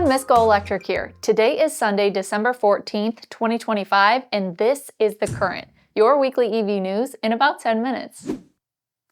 everyone, Miss GoElectric here. Today is Sunday, December 14th, 2025, and this is The Current, your weekly EV news in about 10 minutes.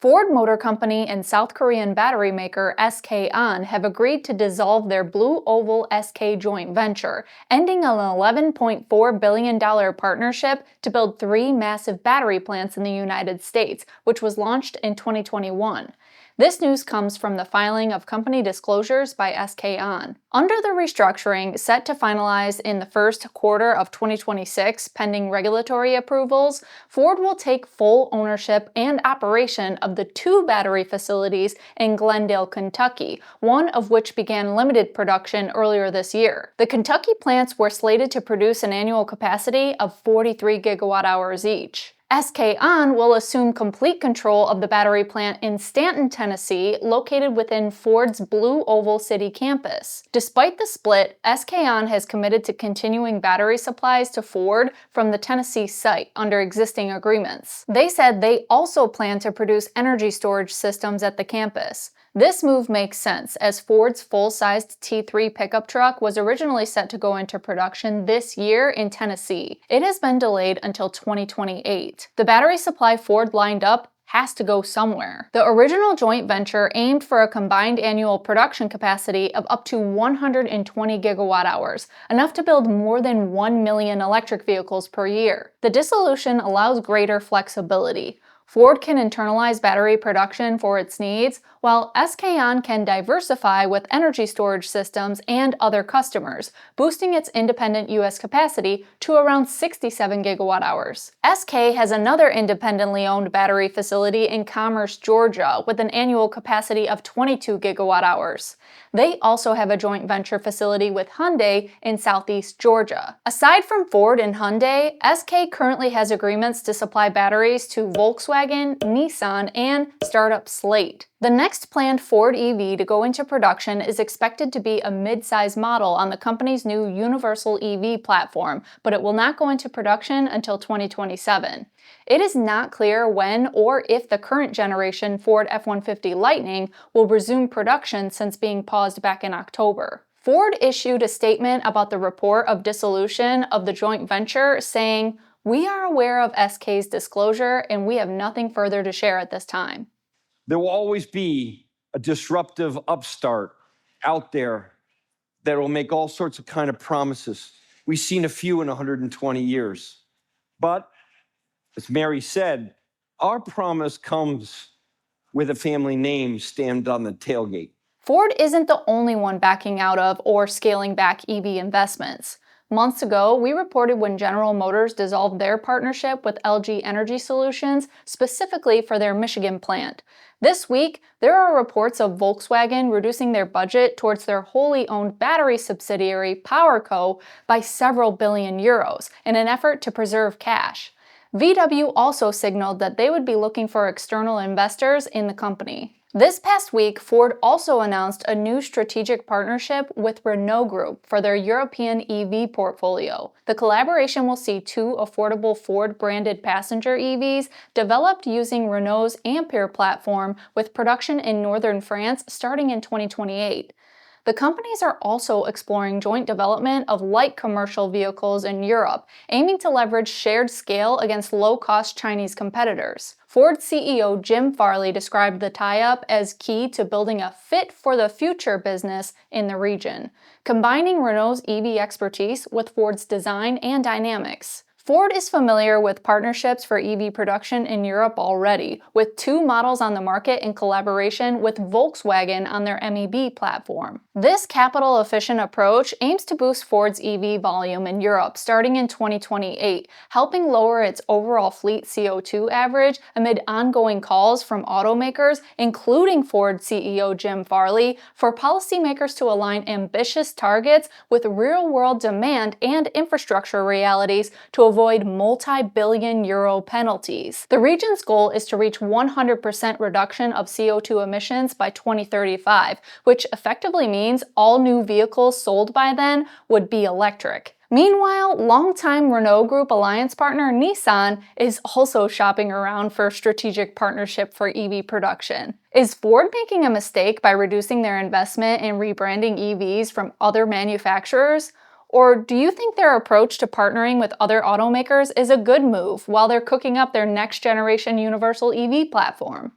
Ford Motor Company and South Korean battery maker SK On have agreed to dissolve their Blue Oval SK joint venture, ending an $11.4 billion partnership to build 3 massive battery plants in the United States, which was launched in 2021. This news comes from the filing of company disclosures by SK On. Under the restructuring, set to finalize in the first quarter of 2026 pending regulatory approvals, Ford will take full ownership and operation of the 2 battery facilities in Glendale, Kentucky, one of which began limited production earlier this year. The Kentucky plants were slated to produce an annual capacity of 43 gigawatt-hours each. SK On will assume complete control of the battery plant in Stanton, Tennessee, located within Ford's Blue Oval City campus. Despite the split, SK On has committed to continuing battery supplies to Ford from the Tennessee site under existing agreements. They said they also plan to produce energy storage systems at the campus. This move makes sense, as Ford's full-sized T3 pickup truck was originally set to go into production this year in Tennessee. It has been delayed until 2028. The battery supply Ford lined up has to go somewhere. The original joint venture aimed for a combined annual production capacity of up to 120 gigawatt-hours, enough to build more than 1 million electric vehicles per year. The dissolution allows greater flexibility. Ford can internalize battery production for its needs, while SK On can diversify with energy storage systems and other customers, boosting its independent U.S. capacity to around 67 gigawatt-hours. SK has another independently owned battery facility in Commerce, Georgia, with an annual capacity of 22 gigawatt-hours. They also have a joint venture facility with Hyundai in southeast Georgia. Aside from Ford and Hyundai, SK currently has agreements to supply batteries to Volkswagen, Nissan, and startup Slate. The next planned Ford EV to go into production is expected to be a mid-size model on the company's new Universal EV platform, but it will not go into production until 2027. It is not clear when or if the current generation Ford F-150 Lightning will resume production since being paused back in October. Ford issued a statement about the report of dissolution of the joint venture, saying, "We are aware of SK's disclosure and we have nothing further to share at this time." There will always be a disruptive upstart out there that will make all sorts of kind of promises. We've seen a few in 120 years. But, as Mary said, our promise comes with a family name stamped on the tailgate. Ford isn't the only one backing out of or scaling back EV investments. Months ago, we reported when General Motors dissolved their partnership with LG Energy Solutions, specifically for their Michigan plant. This week, there are reports of Volkswagen reducing their budget towards their wholly owned battery subsidiary, PowerCo, by several billion euros in an effort to preserve cash. VW also signaled that they would be looking for external investors in the company. This past week, Ford also announced a new strategic partnership with Renault Group for their European EV portfolio. The collaboration will see 2 affordable Ford-branded passenger EVs developed using Renault's Ampere platform, with production in northern France starting in 2028. The companies are also exploring joint development of light commercial vehicles in Europe, aiming to leverage shared scale against low-cost Chinese competitors. Ford CEO Jim Farley described the tie-up as key to building a fit-for-the-future business in the region, combining Renault's EV expertise with Ford's design and dynamics. Ford is familiar with partnerships for EV production in Europe already, with 2 models on the market in collaboration with Volkswagen on their MEB platform. This capital-efficient approach aims to boost Ford's EV volume in Europe starting in 2028, helping lower its overall fleet CO2 average amid ongoing calls from automakers, including Ford CEO Jim Farley, for policymakers to align ambitious targets with real-world demand and infrastructure realities to avoid multi-billion euro penalties. The region's goal is to reach 100% reduction of CO2 emissions by 2035, which effectively means all new vehicles sold by then would be electric. Meanwhile, longtime Renault Group alliance partner Nissan is also shopping around for a strategic partnership for EV production. Is Ford making a mistake by reducing their investment in rebranding EVs from other manufacturers? Or do you think their approach to partnering with other automakers is a good move while they're cooking up their next generation universal EV platform?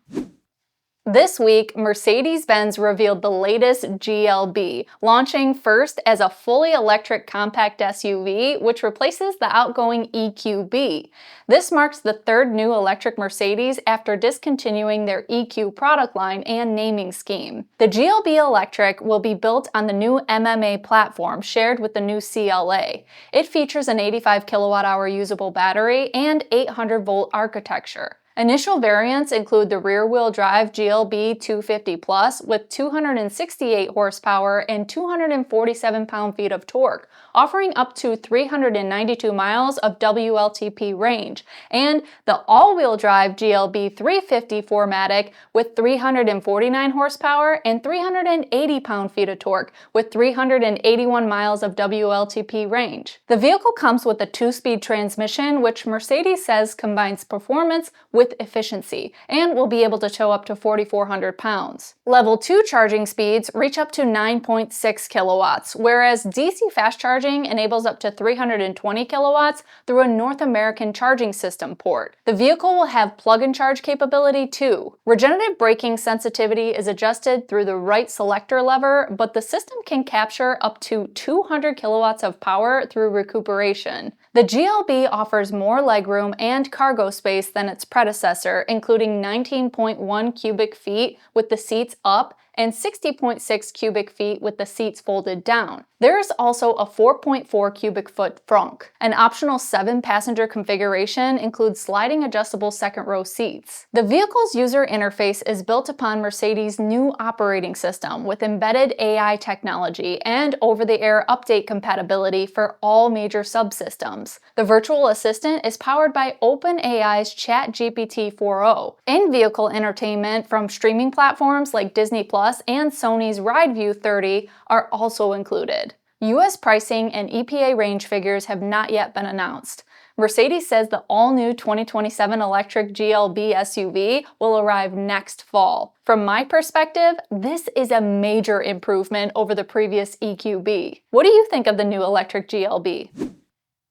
This week, Mercedes-Benz revealed the latest GLB, launching first as a fully electric compact SUV, which replaces the outgoing EQB. This marks the third new electric Mercedes after discontinuing their EQ product line and naming scheme. The GLB Electric will be built on the new MMA platform shared with the new CLA. It features an 85 kilowatt-hour usable battery and 800-volt architecture. Initial variants include the rear-wheel drive GLB 250 Plus with 268 horsepower and 247 pound-feet of torque, offering up to 392 miles of WLTP range, and the all-wheel drive GLB 350 4MATIC with 349 horsepower and 380 pound-feet of torque with 381 miles of WLTP range. The vehicle comes with a 2-speed transmission, which Mercedes says combines performance with efficiency and will be able to tow up to 4,400 pounds. Level 2 charging speeds reach up to 9.6 kilowatts, whereas DC fast charging enables up to 320 kilowatts through a North American charging system port. The vehicle will have plug-and-charge capability too. Regenerative braking sensitivity is adjusted through the right selector lever, but the system can capture up to 200 kilowatts of power through recuperation. The GLB offers more legroom and cargo space than its predecessor, including 19.1 cubic feet with the seats up and 60.6 cubic feet with the seats folded down. There is also a 4.4 cubic foot frunk. An optional 7-passenger configuration includes sliding adjustable second row seats. The vehicle's user interface is built upon Mercedes' new operating system with embedded AI technology and over-the-air update compatibility for all major subsystems. The virtual assistant is powered by OpenAI's ChatGPT 4o. In-vehicle entertainment from streaming platforms like Disney Plus and Sony's RideView 30 are also included. US pricing and EPA range figures have not yet been announced. Mercedes says the all-new 2027 electric GLB SUV will arrive next fall. From my perspective, this is a major improvement over the previous EQB. What do you think of the new electric GLB?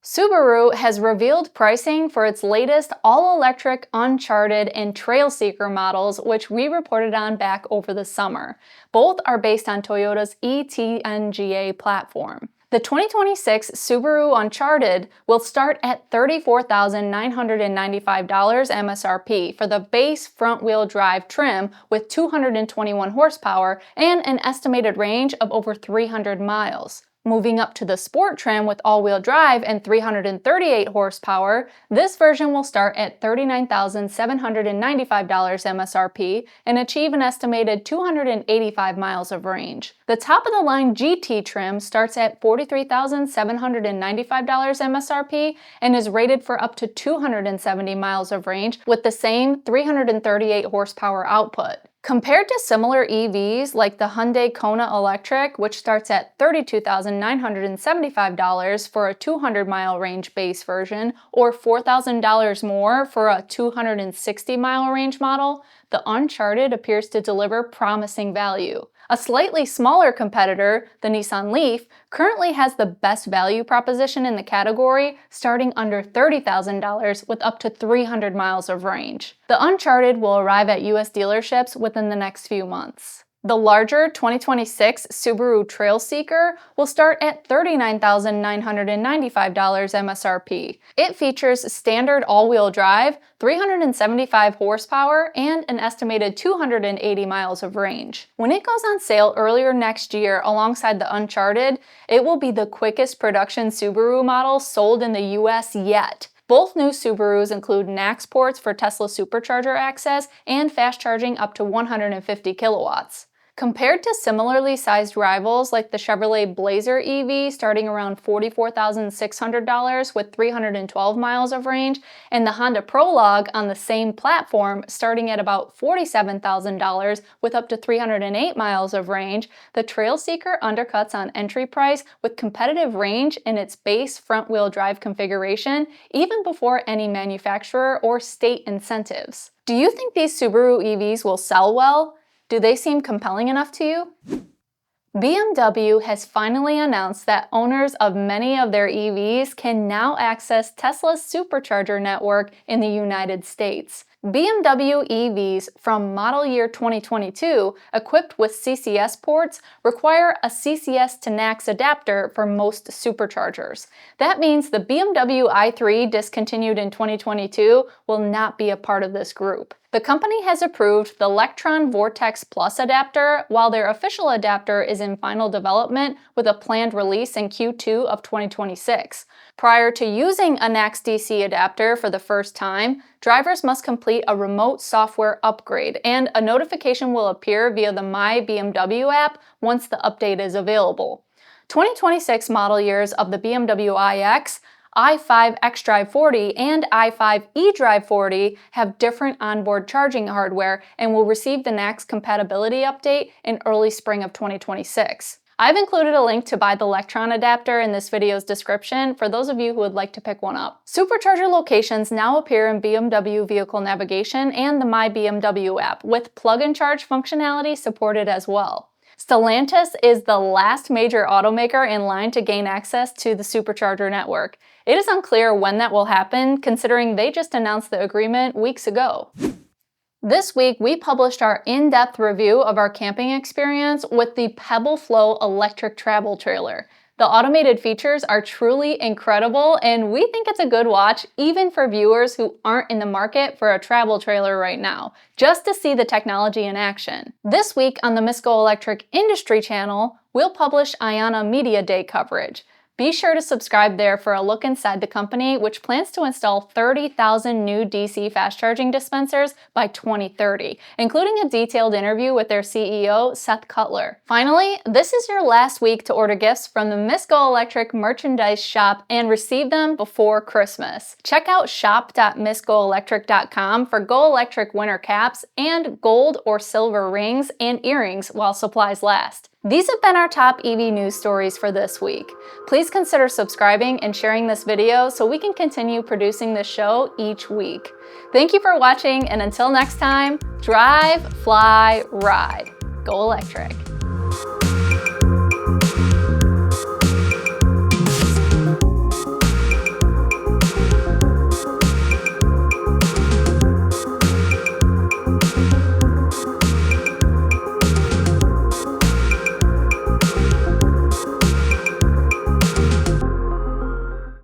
Subaru has revealed pricing for its latest all-electric Uncharted and Trailseeker models, which we reported on back over the summer. Both are based on Toyota's eTNGA platform. The 2026 Subaru Uncharted will start at $34,995 MSRP for the base front-wheel drive trim with 221 horsepower and an estimated range of over 300 miles. Moving up to the sport trim with all-wheel drive and 338 horsepower, this version will start at $39,795 MSRP and achieve an estimated 285 miles of range. The top-of-the-line GT trim starts at $43,795 MSRP and is rated for up to 270 miles of range with the same 338 horsepower output. Compared to similar EVs like the Hyundai Kona Electric, which starts at $32,975 for a 200-mile range base version, or $4,000 more for a 260-mile range model, the Uncharted appears to deliver promising value. A slightly smaller competitor, the Nissan Leaf, currently has the best value proposition in the category, starting under $30,000 with up to 300 miles of range. The Uncharted will arrive at US dealerships within the next few months. The larger 2026 Subaru Trailseeker will start at $39,995 MSRP. It features standard all-wheel drive, 375 horsepower, and an estimated 280 miles of range. When it goes on sale earlier next year alongside the Uncharted, it will be the quickest production Subaru model sold in the US yet. Both new Subarus include NACS ports for Tesla Supercharger access and fast charging up to 150 kilowatts. Compared to similarly sized rivals like the Chevrolet Blazer EV starting around $44,600 with 312 miles of range, and the Honda Prologue on the same platform starting at about $47,000 with up to 308 miles of range, the Trailseeker undercuts on entry price with competitive range in its base front-wheel drive configuration, even before any manufacturer or state incentives. Do you think these Subaru EVs will sell well? Do they seem compelling enough to you? BMW has finally announced that owners of many of their EVs can now access Tesla's Supercharger network in the United States. BMW EVs from model year 2022 equipped with CCS ports require a CCS to NACS adapter for most superchargers. That means the BMW i3 discontinued in 2022 will not be a part of this group. The company has approved the Lectron Vortex Plus adapter, while their official adapter is in final development with a planned release in Q2 of 2026. Prior to using a NACS DC adapter for the first time, drivers must complete a remote software upgrade, and a notification will appear via the My BMW app once the update is available. 2026 model years of the BMW iX, i5 xDrive 40 and i5 eDrive 40 have different onboard charging hardware and will receive the NACS compatibility update in early spring of 2026. I've included a link to buy the Lectron adapter in this video's description for those of you who would like to pick one up. Supercharger locations now appear in BMW vehicle navigation and the My BMW app, with plug-and-charge functionality supported as well. Stellantis is the last major automaker in line to gain access to the Supercharger network. It is unclear when that will happen, considering they just announced the agreement weeks ago. This week, we published our in-depth review of our camping experience with the Pebble Flow electric travel trailer. The automated features are truly incredible, and we think it's a good watch even for viewers who aren't in the market for a travel trailer right now, just to see the technology in action. This week on the Miss GoElectric Industry channel, we'll publish IANA Media Day coverage. Be sure to subscribe there for a look inside the company, which plans to install 30,000 new DC fast charging dispensers by 2030, including a detailed interview with their CEO, Seth Cutler. Finally, this is your last week to order gifts from the Miss GoElectric merchandise shop and receive them before Christmas. Check out shop.missgoelectric.com for GoElectric winter caps and gold or silver rings and earrings while supplies last. These have been our top EV news stories for this week. Please consider subscribing and sharing this video so we can continue producing this show each week. Thank you for watching, and until next time, drive, fly, ride. Go electric.